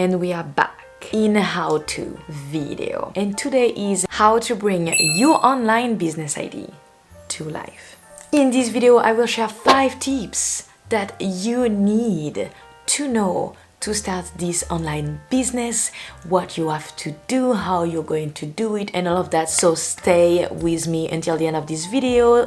and we are back in how-to video. And today is how to bring your online business idea to life. In this video, I will share 5 tips that you need to know to start this online business, what you have to do, how you're going to do it, and all of that. So stay with me until the end of this video.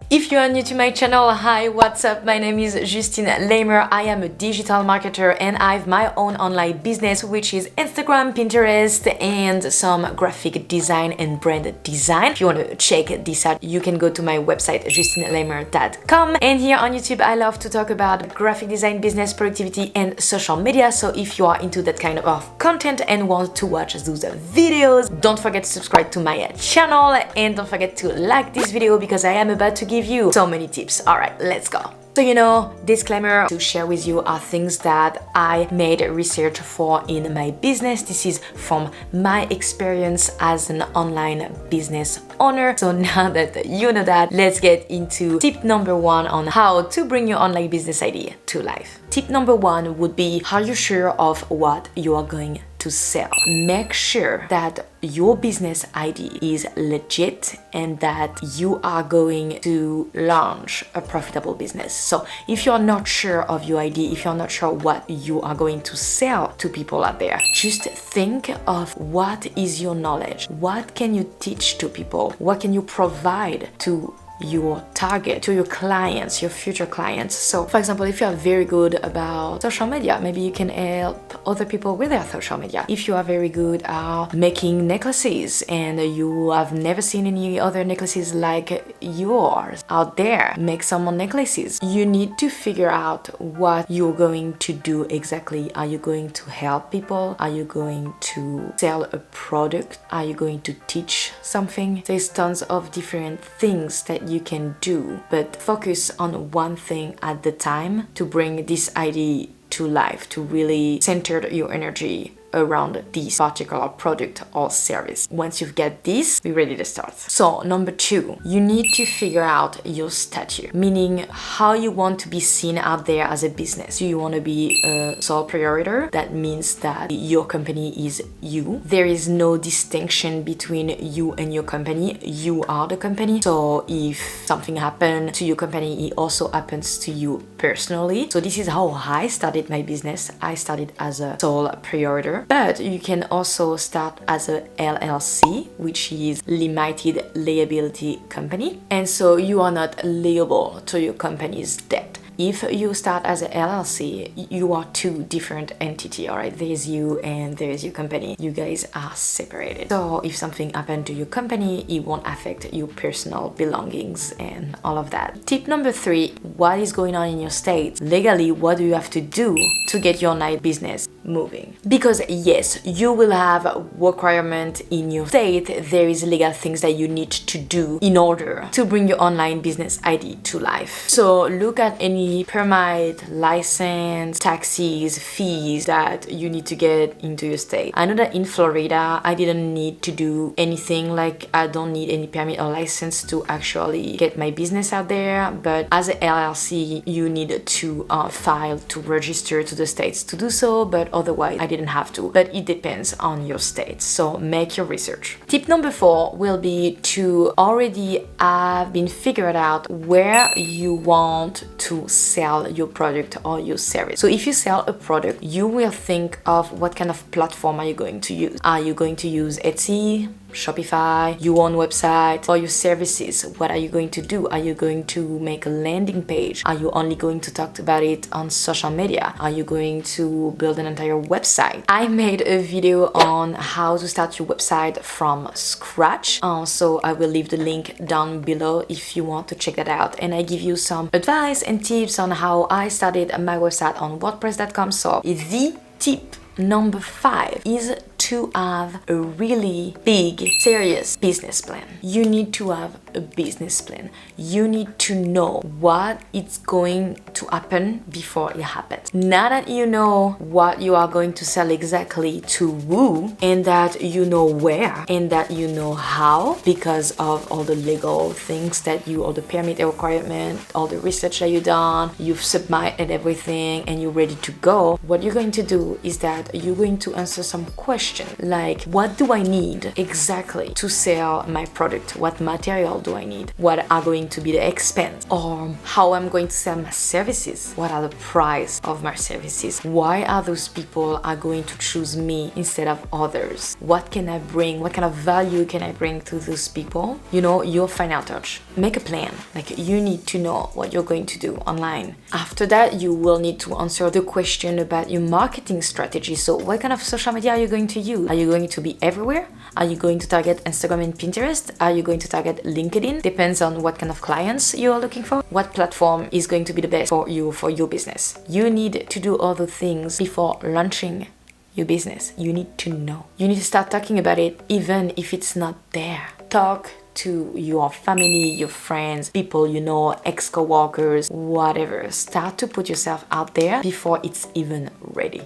If you are new to my channel, hi, what's up? My name is Justine Leymer. I am a digital marketer and I have my own online business, which is Instagram, Pinterest, and some graphic design and brand design. If you want to check this out, you can go to my website, justineleymer.com. And here on YouTube, I love to talk about graphic design, business, productivity, and social media. So if you are into that kind of content and want to watch those videos, don't forget to subscribe to my channel and don't forget to like this video because I am about to give you so many tips. All right, let's go. So disclaimer to share with you are things that I made research for in my business. This is from my experience as an online business owner. So now that you know that, let's get into tip number 1 on how to bring your online business idea to life. Tip number 1 would be, are you sure of what you are going to sell? Make sure that your business idea is legit and that you are going to launch a profitable business. So if you're not sure of your idea, if you're not sure what you are going to sell to people out there, just think of what is your knowledge, what can you teach to people, what can you provide to your target, to your clients, your future clients. So for example, if you are very good about social media, maybe you can help other people with their social media. If you are very good at making necklaces and you have never seen any other necklaces like yours out there, make some more necklaces. You need to figure out what you're going to do exactly. Are you going to help people? Are you going to sell a product? Are you going to teach something? There's tons of different things that you can do, but focus on one thing at the time to bring this idea to life, to really center your energy around this particular product or service. Once you've got this, we're ready to start. So number 2, you need to figure out your statute, meaning how you want to be seen out there as a business. Do you want to be a sole proprietor? That means that your company is you. There is no distinction between you and your company. You are the company. So if something happened to your company, it also happens to you personally. So this is how I started my business. I started as a sole proprietor. But you can also start as a LLC, which is limited liability company. And so you are not liable to your company's debt. If you start as a LLC, you are 2 different entities, all right? There's you and there's your company. You guys are separated. So if something happened to your company, it won't affect your personal belongings and all of that. Tip number 3, what is going on in your state? Legally, what do you have to do to get your online business moving? Because yes, you will have work requirement in your state. There is legal things that you need to do in order to bring your online business idea to life. So look at any permit, license, taxes, fees that you need to get into your state. I know that in Florida, I didn't need to do anything, like I don't need any permit or license to actually get my business out there. But as a LLC, you need to file to register to the states to do so, but otherwise I didn't have to. But it depends on your state, so make your research. Tip number 4 will be to already have been figured out where you want to sell your product or your service. So if you sell a product, you will think of what kind of platform are you going to use. Are you going to use Etsy, Shopify, your own website, or your services? What are you going to do? Are you going to make a landing page? Are you only going to talk about it on social media? Are you going to build an entire website? I made a video on how to start your website from scratch. So I will leave the link down below if you want to check that out. And I give you some advice and tips on how I started my website on WordPress.com. So the tip number 5 is to have a really big, serious business plan. You need to have a business plan. You need to know what is going to happen before it happens. Now that you know what you are going to sell exactly to who, and that you know where, and that you know how, because of all the legal things that you, all the permit requirement, all the research that you've done, you've submitted everything, and you're ready to go, what you're going to do is that you're going to answer some questions like, what do I need exactly to sell my product? What material do I need? What are going to be the expense? Or how I'm going to sell my services? What are the price of my services? Why are those people are going to choose me instead of others? What can I bring? What kind of value can I bring to those people? You know, your final touch. Make a plan. Like, you need to know what you're going to do online. After that, you will need to answer the question about your marketing strategy. So what kind of social media are you going to use? Are you going to be everywhere? Are you going to target Instagram and Pinterest? Are you going to target LinkedIn? Depends on what kind of clients you are looking for. What platform is going to be the best for you, for your business? You need to do all the things before launching your business. You need to know. You need to start talking about it even if it's not there. Talk to your family, your friends, people you know, ex-coworkers, whatever. Start to put yourself out there before it's even ready.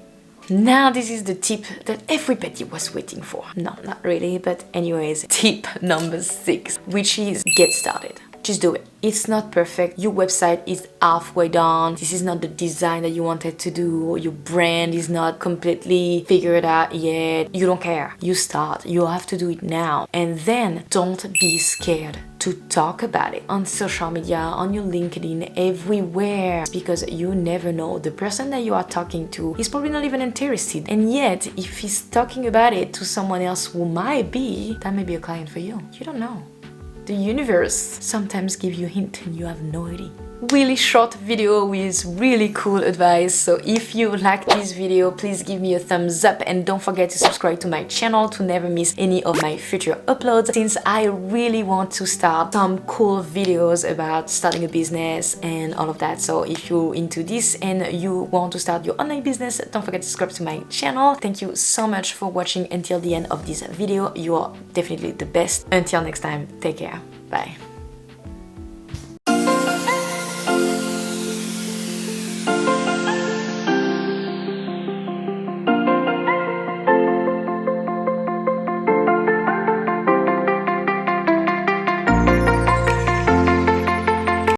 Now this is the tip that everybody was waiting for. No, not really, but anyways, tip number 6, which is get started. Just do it. It's not perfect. Your website is halfway done. This is not the design that you wanted to do. Your brand is not completely figured out yet. You don't care. You start. You have to do it now. And then don't be scared to talk about it on social media, on your LinkedIn, everywhere, because you never know. The person that you are talking to is probably not even interested. And yet, if he's talking about it to someone else who might be, that may be a client for you. You don't know. The universe sometimes gives you a hint and you have no idea. Really short video with really cool advice. So if you like this video, please give me a thumbs up and don't forget to subscribe to my channel to never miss any of my future uploads, since I really want to start some cool videos about starting a business and all of that. So if you're into this and you want to start your online business, don't forget to subscribe to my channel. Thank you so much for watching until the end of this video. You are definitely the best. Until next time, take care. Bye.